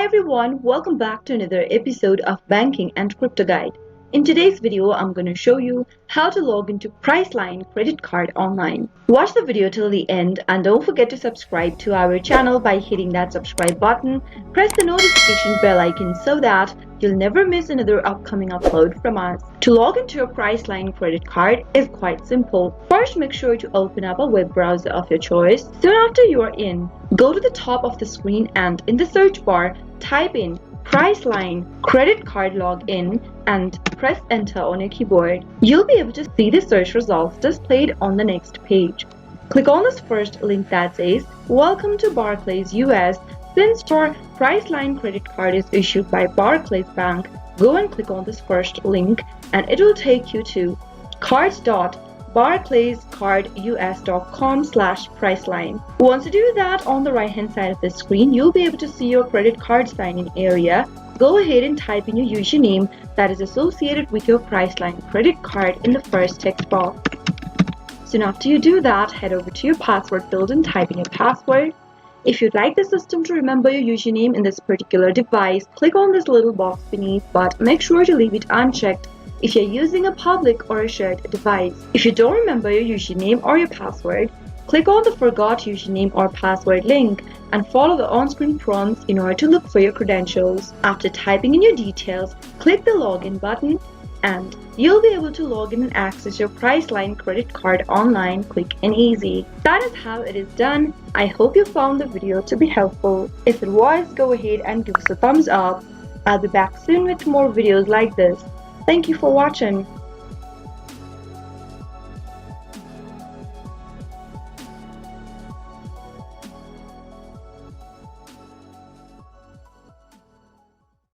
Hi everyone, welcome back to another episode of Banking and Crypto Guide. In today's video, I'm going to show you how to log into Priceline credit card online. Watch the video till the end and don't forget to subscribe to our channel by hitting that subscribe button. Press the notification bell icon so that you'll never miss another upcoming upload from us. To log into a Priceline credit card is quite simple. First, make sure to open up a web browser of your choice. Soon after you are in, go to the top of the screen and in the search bar, type in Priceline credit card login and press enter on your keyboard. You'll be able to see the search results displayed on the next page. Click on this first link that says Welcome to Barclays US. Since your Priceline credit card is issued by Barclays Bank, go and click on this first link and it will take you to cards.barclayscardus.com/Priceline. Once you do that, on the right hand side of the screen, you'll be able to see your credit card sign-in area. Go ahead and type in your username that is associated with your Priceline credit card in the first text box. Soon after you do that, head over to your password field and type in your password. If you'd like the system to remember your username in this particular device, click on this little box beneath, but make sure to leave it unchecked if you're using a public or a shared device. If you don't remember your username or your password, click on the Forgot Username or Password link and follow the on-screen prompts in order to look for your credentials. After typing in your details, click the Login button and you'll be able to log in and access your Priceline credit card online quick and easy. That is how it is done. I hope you found the video to be helpful. If it was, go ahead and give us a thumbs up. I'll be back soon with more videos like this. Thank you for watching.